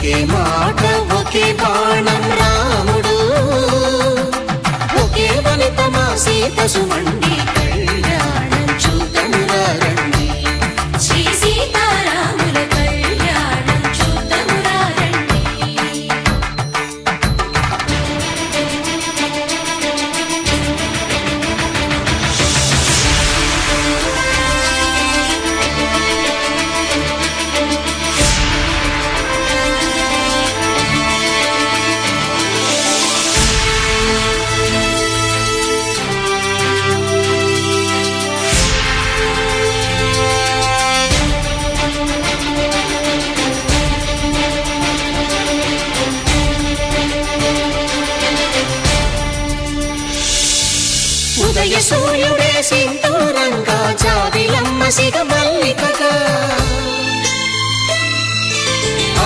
ఒకే మాట ఒకే బాణం రాముడు, ఒకే వనిత మా సీత సుమండి కళ్యాణం చూద్దామురా రండి. శ్రీ సీతారాముల కళ్యాణం చూద్దామురా రండి. ఉదయ సూర్యుడే సింధూరంగా జాబిలమ్మ సిగ మల్లికగా,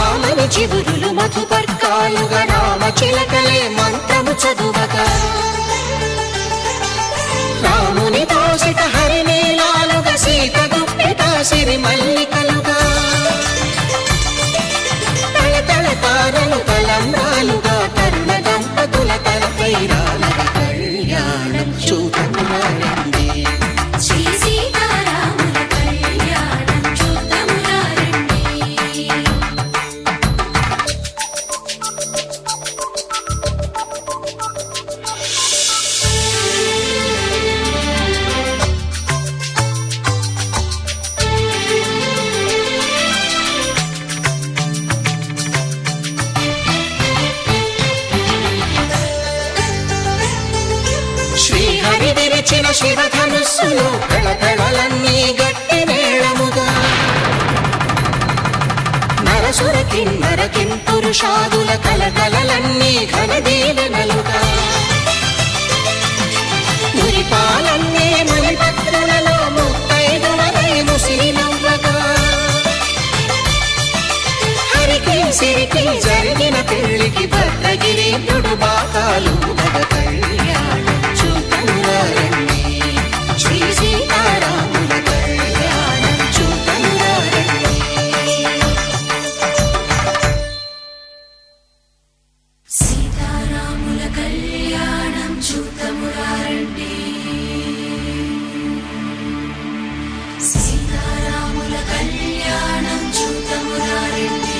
ఆమని చివురులు మధుపర్కాలుగా రామ చిలకలే మంత్రము చదువగా, రాముని దోసిట హరినీలాలుగా సీత గుప్పిట సిరి మల్లికలుగా, తళతళ తారలు తలంబ్రాలుగా తరుణ దంపతుల తలపైరాలుగా కళ్యాణం చూద్దామురా రండి. శ్రీ సీతారాముల కళ్యాణం చూద్దామురా రండి. శ్రీహరి విరిచిన శివధనుస్సులో కళకళలన్నీ గట్టి మేళముగా, నరసుర కిన్నర కింపురుషాదుల కలకలలన్నీ ఘన దీవెనలుగా, మురిపాలన్నీ మునిపత్రులలో ముత్తైదువలై ముసిరి నవ్వగా, హరికి సిరికి జరిగిన పెళ్లికి భద్రగిరీంద్రుడు బాకాలు మగ కళ్యాణం చూద్దామురా రండి. శ్రీ సీతారాముల కళ్యాణం చూద్దామురా రండి. సీతారాముల కళ్యాణం చూద్దామురా రండి. సీతారాముల కళ్యాణం చూద్దామురా రండి.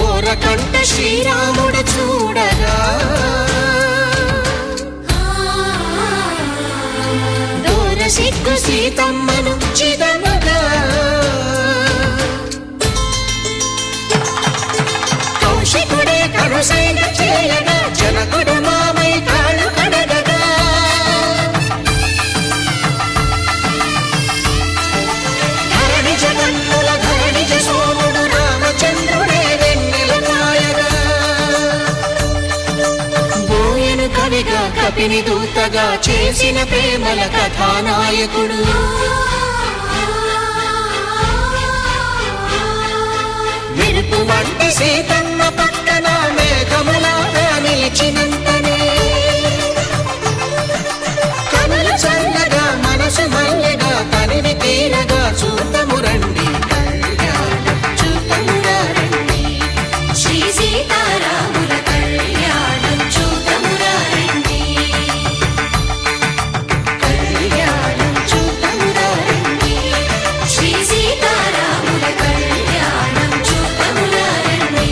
ఓరకంట శ్రీరాముడు చూడగా, దూర సిగ్గు సీతమ్మను చిదమగా, కౌశికుడే కరుసైన చేయగా జనకుడు మామై కాళ్ళు కడగగా, ధరణి జగన్నుల ధరణిజ సోముడు రామచంద్రుడే వెన్నెల కాయగా, బోయను కవిగా కపిని దూతగా చేసిన ప్రేమల కథానాయకుడు, మెరుపు వంటి సీతమ్మ పక్కన మేఘములాగా నిలిచినంతనే, కనులు చల్లగా మనసు మల్లెగా తనివి తీరగా చూద్దాము రండి. కళ్యాణం చూద్దామురా రండి. శ్రీ సీతారాముల కళ్యాణం చూద్దామురా రండి. కళ్యాణం చూద్దామురా రండి. శ్రీ సీతారాముల కళ్యాణం చూద్దామురా రండి.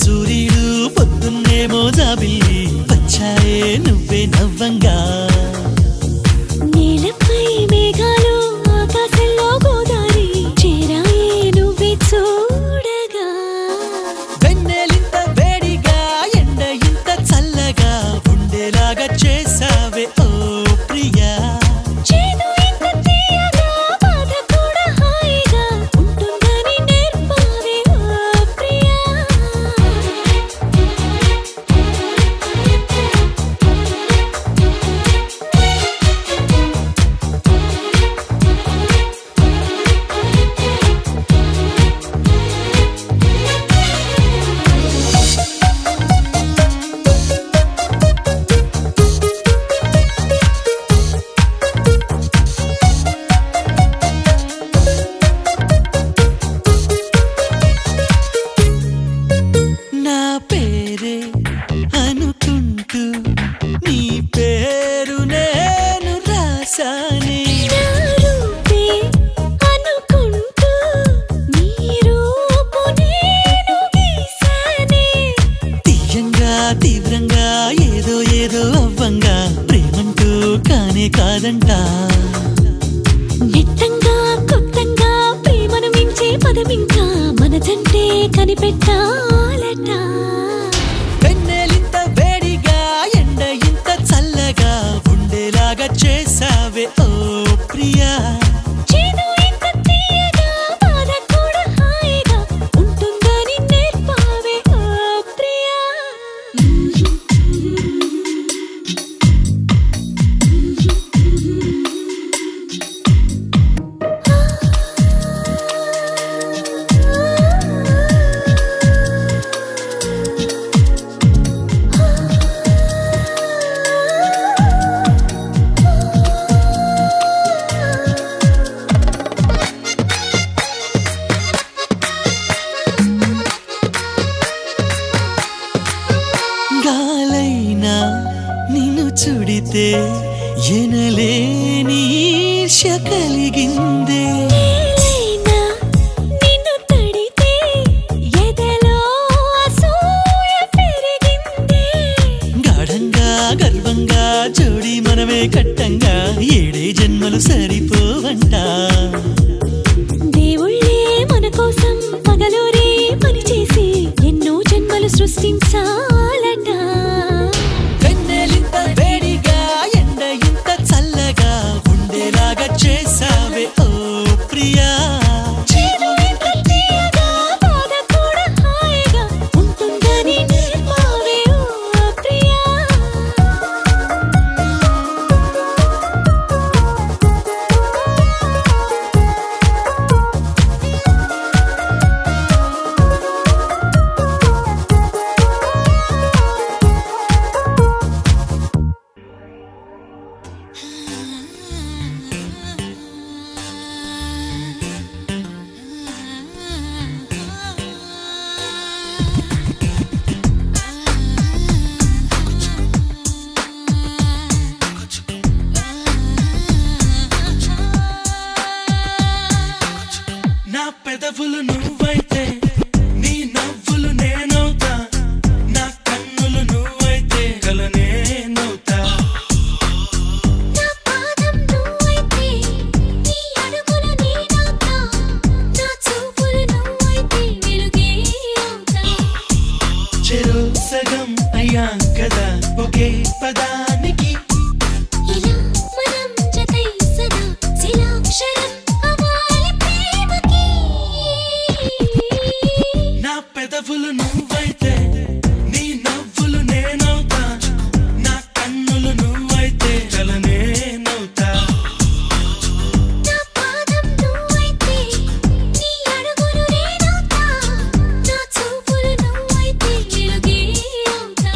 సూర్యుడు పొద్దున్నేమో జాబిల్లి వచ్చాయే నువ్వే నవ్వంగా నీలపై మేఘాలు ఆకాశంలో గోదారి చేరాయే నువ్వే చూడగా వెన్నెలింత వేడిగా ఎండ ఇంత చల్లగా ఉండేలాగా చేసావే ఓ ప్రియా చేదు ఇంత తీయగా బాధ కూడా హాయిగా ఉంటుందని నేర్పావే ఓ ప్రియా నా పేరే అనుకుంటూ నీ పేరు నేను రాసానే నా రూపే అనుకుంటూ నీ రూపు నేను గీసానే తీయంగా తీవ్రంగా ఏదో ఏదో అవ్వంగా ప్రేమంటూ కానే కాదంట నిత్తంగా కొత్తంగా ప్రేమను మించే పదమింకా మనదంటే కనిపెట్టాలట వెన్నెలింత వేడిగా ఎండ ఇంత చల్లగా ఉండేలాగా చేసావే ఓ ప్రియా చేదు ఇంత తీయగా బాధ కూడా హాయిగా ఉంటుందని నేర్పావే ఓ ప్రియా గాలైనా నిన్ను చుడితే ఎనలేని ఈర్ష్య కలిగిందే నేలైనా నిన్ను తడితే ఎదలో అసూయ పెరిగిందే గాఢంగా గర్వంగా జోడి మనమే కట్టంగా ఏడే జన్మలు సరిపోవంట దేవుళ్ళే మన కోసం పగలూరే పనిచేసి ఎన్నో జన్మలు సృష్టించాలట వెన్నెలింత వేడిగా ఎండ ఇంత చల్లగా ఉండేలాగా చేసావే ఓ ప్రియా చేదు ఇంత తీయగా బాధ కూడా హాయిగా ఉంటుందని నేర్పావే ఓ ప్రియా నా పెదవులు నువ్వైతే నీ నవ్వులు నేనవుతా నా కన్నులు నువ్వైతే కల నేనవుతా నా పాదం నువ్వైతే నీ అడుగులు నేనవుతా నా చూపులు నువ్వైతే వెలుగే అవుతా చెరు సగం అయ్యాం కదా ఒకే పదానికి ఇలా మనం జతై సదా శిలాక్షరం అవ్వాలి ప్రేమకి నా పెదవులు నువ్వైతే నీ నవ్వులు నేనవుతా నా కన్నులు నువ్వైతే కల నేనవుతా నా పాదం నువ్వైతే నీ అడుగులు నేనవుతా నా చూపులు నువ్వైతే వెలుగే అవుతా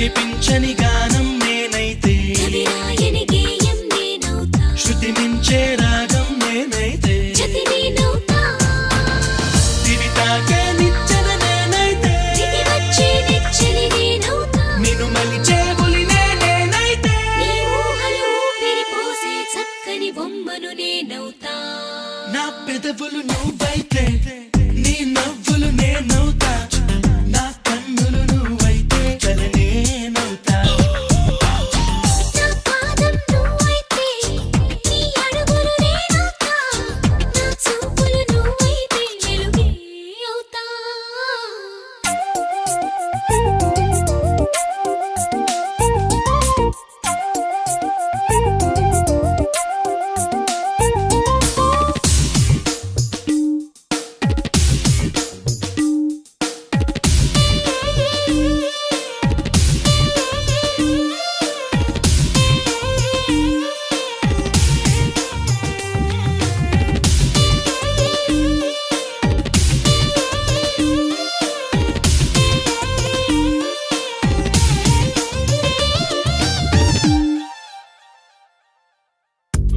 వినిపించని గానం నేనైతే కవిరాయని గేయం నేనవుతా శృతి మించే రాగం నేనైతే జతి నేనవుతా దివి తాకే నిచ్చెన నేనైతే దిగి వచ్చే నిచ్చెలి నేనవుతా నిన్ను మలిచే బులినే నేనైతే నీ ఊహలు ఊపిరి పోసే చక్కని బొమ్మను నేనవుతా నా పెదవులు నువ్వైతే నీ నవ్వులు నేనవుతా నా కన్నులు నువ్వైతే కల నేనవుతా నా పాదం నువ్వైతే నీ అడుగులు నేనవుతా నా చూపులు నువ్వైతే వెలుగే అవుతా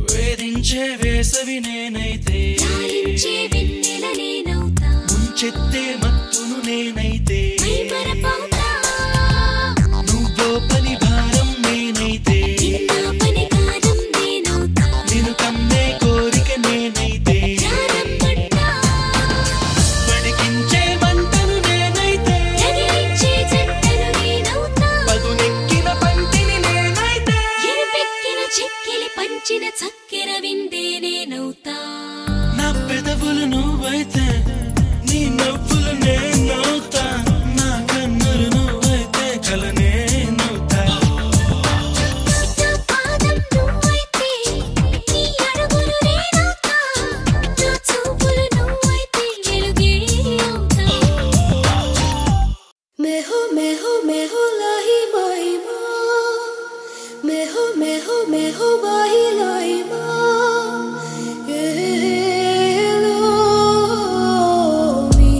వేధించే వేసవి నేనైతే లాలించే వెన్నెల నేనవుతా ముంచెత్తే మత్తును నేనైతే మైమరపవుతా నువ్వో పని భారం నేనైతే నిన్న పని కాలం నేనవుతా నిన్ను కమ్మే కోరిక నేనైతే ప్రారంభంటా వడికించే మంటను నేనైతే రగిలించే జంటను నేనవుతా పదునెక్కిన పంటిని నేనైతే ఎరుపెక్కిన చెక్కిలి పంచిన చక్కెర విందే నేనవుతా నా పెదవులు నువ్వైతే నీ నవ్వులు నేనవుతా నా కన్నులు నువ్వైతే కల నేనవుతా నా పాదం నువ్వైతే నీ అడుగులు నేనవుతా నా చూపులు నువ్వైతే వెలుగే అవుతా मैं हो लाही माही माँ मैं हो बाही लाई माँ ये लो मी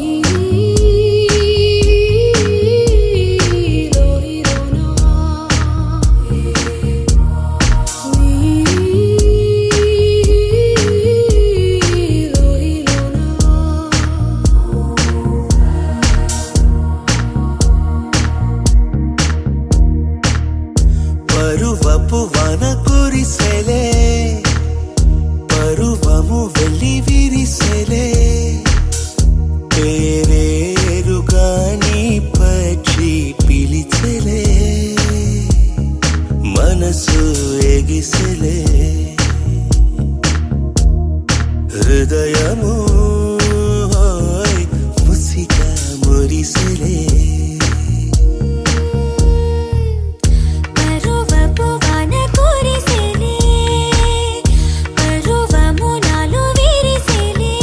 लो ही लो ना मी लो ही लो ना పరువపు వాన కురిసెలే పరువము వెళ్ళి విరిసెలే పేరేరుగా నీ పక్షి పిలిచెలే మనసు ఎగిసెలే హృదయము హోయ్ ముసిగా మురిసెలే పరువపు వాన కురిసెలే పరువము నాలో విరిసెలే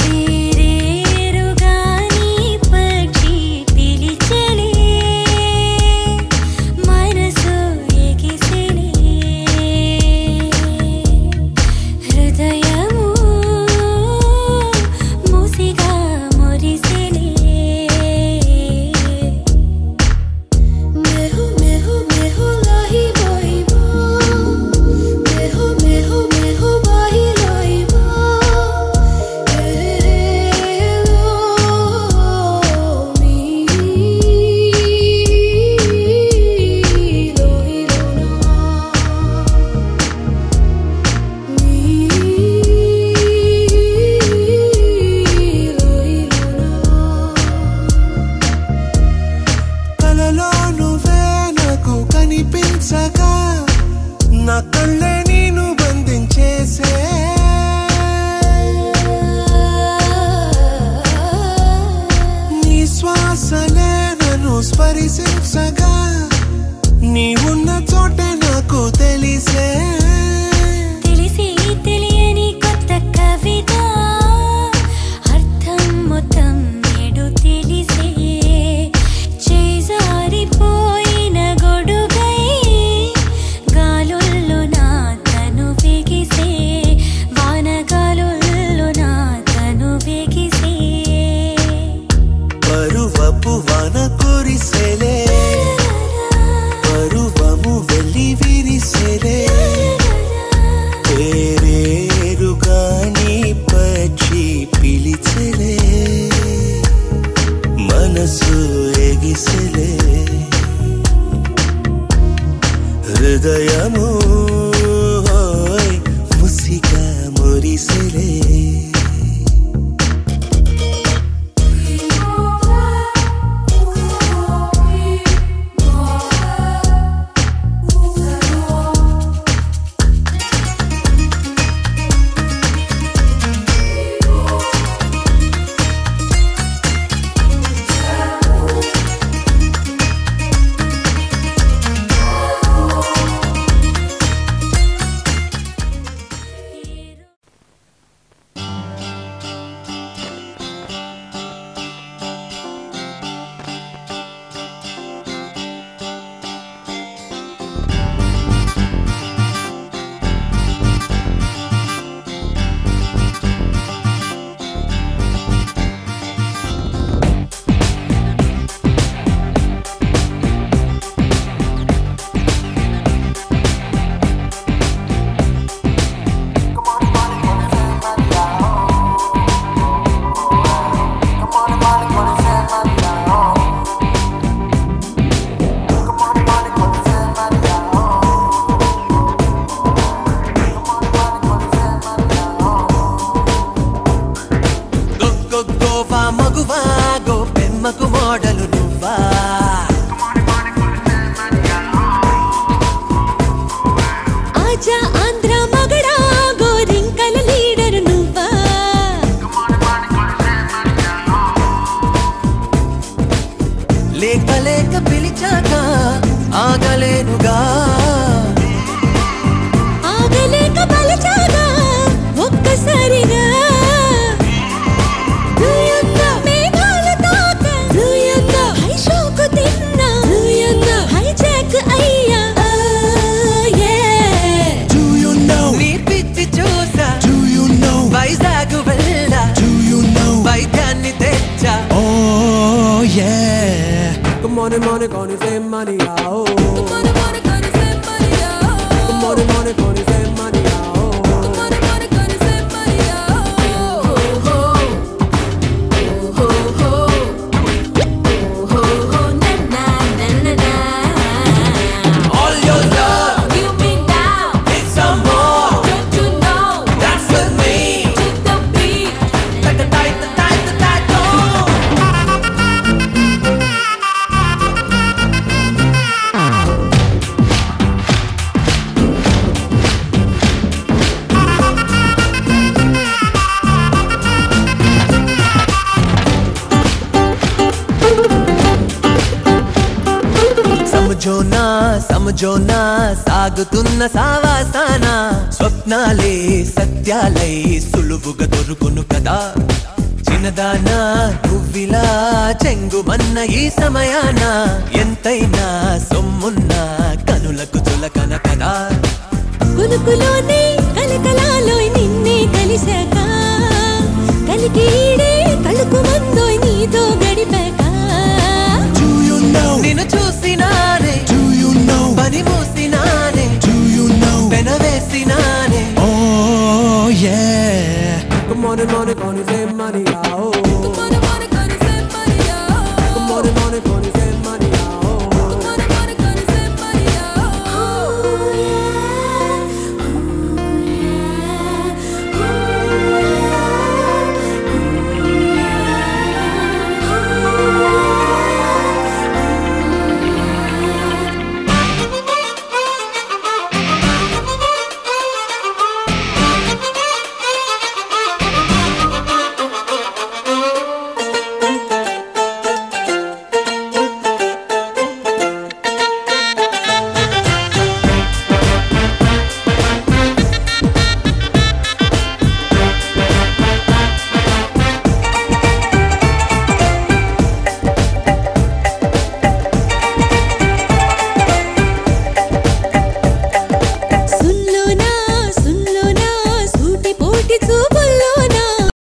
పేరేరుగా మనసు ఎగిసలే హృదయము ముసిగా మురిసలే Money, gonna send money out. Money, gonna send money out. Money, gonna send money out. Money, gonna send money out. Oh ho ho, oh ho ho, oh ho ho, na na na na. All your love, You mean now? it's some more. Don't you know? That's with me. To the beat. Like the tight, సమజోనా సాగుతున్న సావాసాన స్వప్నాలే సత్యాలై సులువుగా దొరుకును కదా చిన్నదానా నువ్విలా చెంగుమన్న ఈ సమయాన ఎంతైనా సొమ్మున్నా కనులకు చులకన కదా కులుకులోనే కలకలాలో నిన్నే కలిసాక కలికీడే కలుకుమ